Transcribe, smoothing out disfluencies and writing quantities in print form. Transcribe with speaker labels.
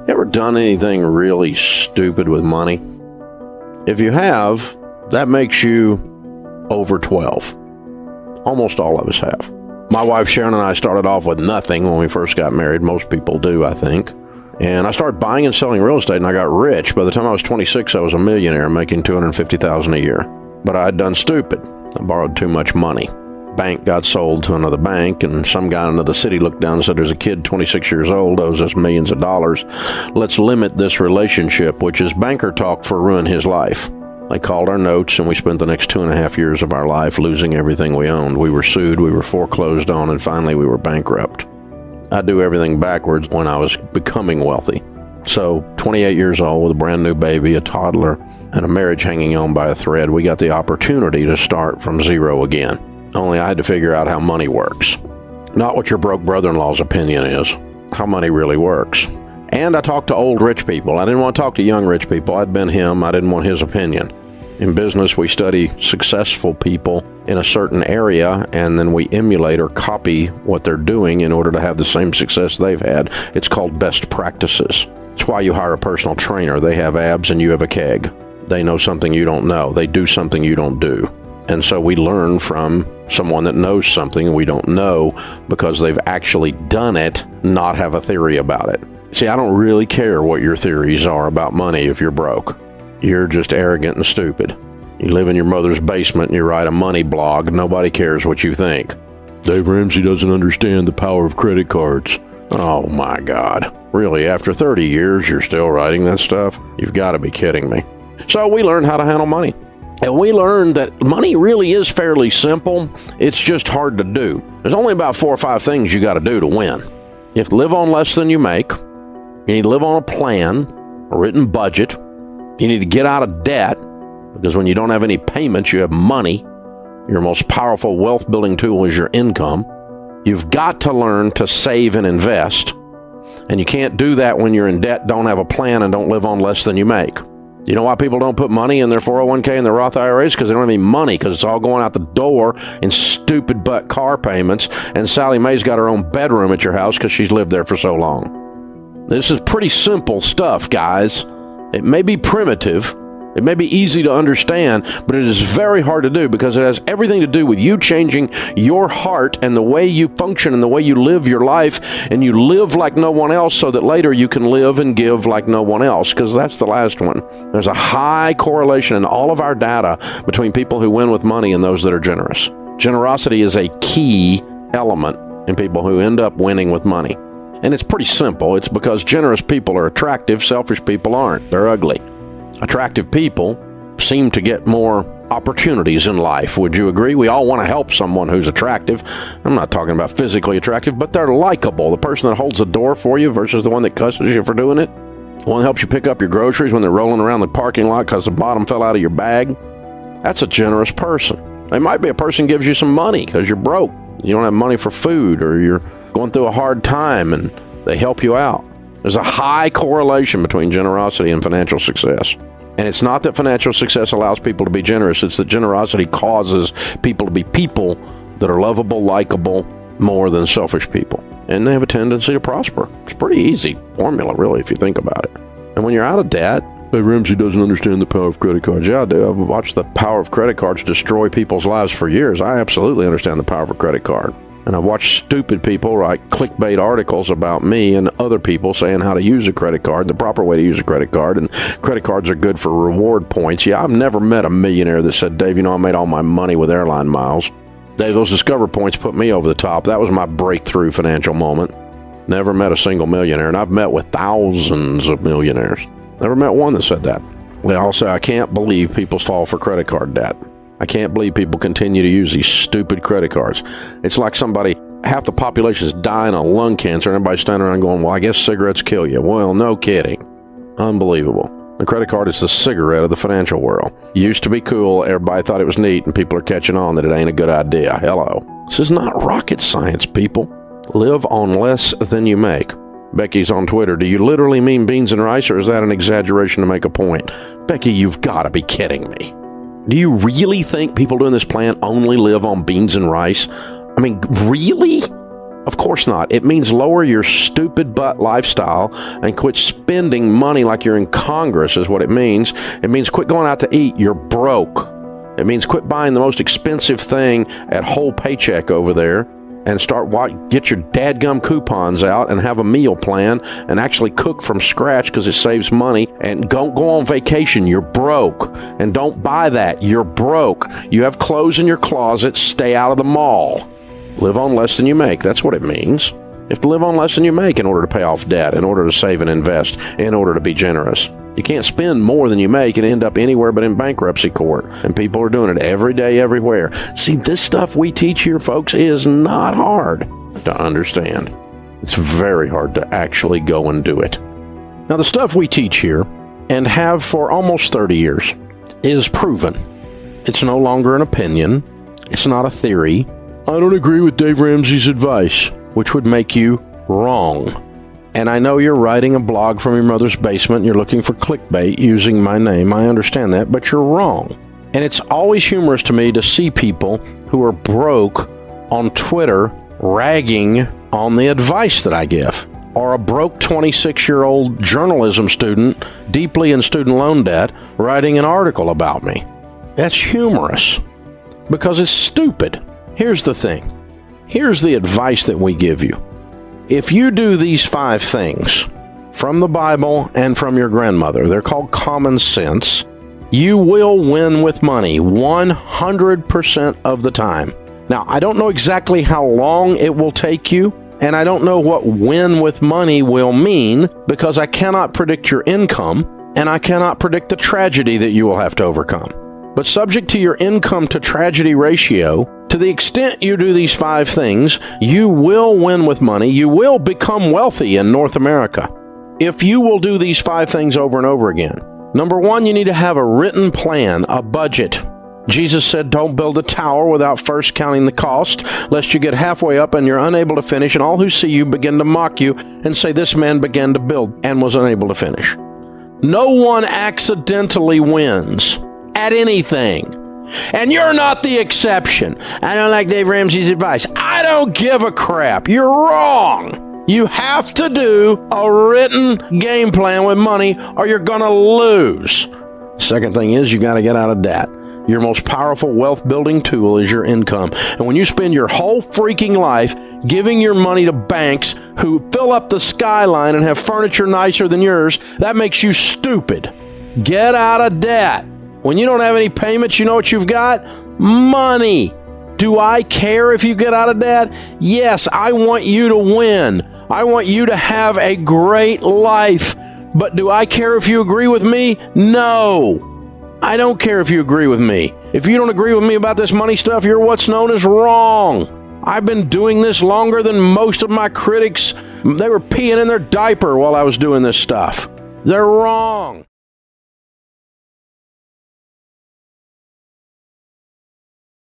Speaker 1: Ever done anything really stupid with money? If you have, that makes you over 12. Almost all of us have. My wife Sharon and I started off with nothing when we first got married. Most people do, I think. And I started buying and selling real estate, and I got rich. By the time I was 26, I was a millionaire, making $250,000 a year. But I had done stupid. I borrowed too much money. Bank got sold to another bank, and some guy in another city looked down and said, there's a kid 26 years old, owes us millions of dollars. Let's limit this relationship, which is banker talk for ruin his life. They called our notes, and we spent the next 2.5 years of our life losing everything we owned. We were sued, we were foreclosed on, and finally we were bankrupt. I do everything backwards when I was becoming wealthy. So, 28 years old with a brand new baby, a toddler, and a marriage hanging on by a thread, we got the opportunity to start from zero again. Only I had to figure out how money works. Not what your broke brother-in-law's opinion is, how money really works. And I talked to old rich people. I didn't want to talk to young rich people. I'd been him. I didn't want his opinion. In business, we study successful people in a certain area, and then we emulate or copy what they're doing in order to have the same success they've had. It's called best practices. It's why you hire a personal trainer. They have abs and you have a keg. They know something you don't know. They do something you don't do. And so we learn from someone that knows something we don't know because they've actually done it, not have a theory about it. See, I don't really care what your theories are about money if you're broke. You're just arrogant and stupid. You live in your mother's basement and you write a money blog. Nobody cares what you think. Dave Ramsey doesn't understand the power of credit cards. Oh my God. Really, after 30 years, you're still writing that stuff? You've got to be kidding me. So we learned how to handle money. And we learned that money really is fairly simple. It's just hard to do. There's only about 4 or 5 things you got to do to win. You have to live on less than you make. You need to live on a plan, a written budget. You need to get out of debt, because when you don't have any payments, you have money. Your most powerful wealth building tool is your income. You've got to learn to save and invest. And you can't do that when you're in debt, don't have a plan, and don't live on less than you make. You know why people don't put money in their 401k and their Roth IRAs? Because they don't have any money, because it's all going out the door in stupid butt car payments. And Sally Mae's got her own bedroom at your house because she's lived there for so long. This is pretty simple stuff, guys. It may be primitive, it may be easy to understand, but it is very hard to do because it has everything to do with you changing your heart and the way you function and the way you live your life, and you live like no one else so that later you can live and give like no one else, because that's the last one. There's a high correlation in all of our data between people who win with money and those that are generous. Generosity is a key element in people who end up winning with money. And it's pretty simple. It's because generous people are attractive, selfish people aren't. They're ugly. Attractive people seem to get more opportunities in life. Would you agree? We all want to help someone who's attractive. I'm not talking about physically attractive, but they're likable. The person that holds the door for you versus the one that cusses you for doing it. The one that helps you pick up your groceries when they're rolling around the parking lot because the bottom fell out of your bag. That's a generous person. They might be a person who gives you some money because you're broke. You don't have money for food, or you're going through a hard time and they help you out. There's a high correlation between generosity and financial success. And it's not that financial success allows people to be generous. It's that generosity causes people to be people that are lovable, likable, more than selfish people. And they have a tendency to prosper. It's a pretty easy formula, really, if you think about it. And when you're out of debt, Hey, Ramsey doesn't understand the power of credit cards. Yeah, I do. I've watched the power of credit cards destroy people's lives for years. I absolutely understand the power of a credit card. And I've watched stupid people write clickbait articles about me and other people saying how to use a credit card, the proper way to use a credit card, and credit cards are good for reward points. Yeah, I've never met a millionaire that said, Dave, you know, I made all my money with airline miles. Dave, those Discover points put me over the top. That was my breakthrough financial moment. Never met a single millionaire, and I've met with thousands of millionaires. Never met one that said that. They all say, I can't believe people fall for credit card debt. I can't believe people continue to use these stupid credit cards. It's like half the population is dying of lung cancer, and everybody's standing around going, well, I guess cigarettes kill you. Well, no kidding. Unbelievable. The credit card is the cigarette of the financial world. It used to be cool. Everybody thought it was neat, and people are catching on that it ain't a good idea. Hello. This is not rocket science, people. Live on less than you make. Becky's on Twitter. Do you literally mean beans and rice, or is that an exaggeration to make a point? Becky, you've got to be kidding me. Do you really think people doing this plan only live on beans and rice? I mean, really? Of course not. It means lower your stupid butt lifestyle and quit spending money like you're in Congress is what it means. It means quit going out to eat. You're broke. It means quit buying the most expensive thing at whole paycheck over there and get your dadgum coupons out and have a meal plan and actually cook from scratch because it saves money, and don't go on vacation. You're broke. And don't buy that. You're broke. You have clothes in your closet. Stay out of the mall. Live on less than you make. That's what it means. You have to live on less than you make in order to pay off debt, in order to save and invest, in order to be generous. You can't spend more than you make and end up anywhere but in bankruptcy court. And people are doing it every day, everywhere. See, this stuff we teach here, folks, is not hard to understand. It's very hard to actually go and do it. Now, the stuff we teach here, and have for almost 30 years, is proven. It's no longer an opinion. It's not a theory. I don't agree with Dave Ramsey's advice, which would make you wrong. And I know you're writing a blog from your mother's basement and you're looking for clickbait using my name. I understand that, but you're wrong. And it's always humorous to me to see people who are broke on Twitter ragging on the advice that I give. Or a broke 26-year-old journalism student deeply in student loan debt writing an article about me. That's humorous because it's stupid. Here's the thing. Here's the advice that we give you. If you do these 5 things from the Bible and from your grandmother, they're called common sense, you will win with money 100% of the time. Now, I don't know exactly how long it will take you, and I don't know what win with money will mean because I cannot predict your income and I cannot predict the tragedy that you will have to overcome. But subject to your income to tragedy ratio, to the extent you do these 5 things, you will win with money. You will become wealthy in North America if you will do these 5 things over and over again. Number 1, you need to have a written plan, a budget. Jesus said, don't build a tower without first counting the cost, lest you get halfway up and you're unable to finish, and all who see you begin to mock you and say, this man began to build and was unable to finish. No one accidentally wins at anything. And you're not the exception. I don't like Dave Ramsey's advice. I don't give a crap. You're wrong. You have to do a written game plan with money or you're going to lose. Second thing is you got to get out of debt. Your most powerful wealth building tool is your income. And when you spend your whole freaking life giving your money to banks who fill up the skyline and have furniture nicer than yours, that makes you stupid. Get out of debt. When you don't have any payments, you know what you've got? Money. Do I care if you get out of debt? Yes, I want you to win. I want you to have a great life. But do I care if you agree with me? No. I don't care if you agree with me. If you don't agree with me about this money stuff, you're what's known as wrong. I've been doing this longer than most of my critics. They were peeing in their diaper while I was doing this stuff. They're wrong.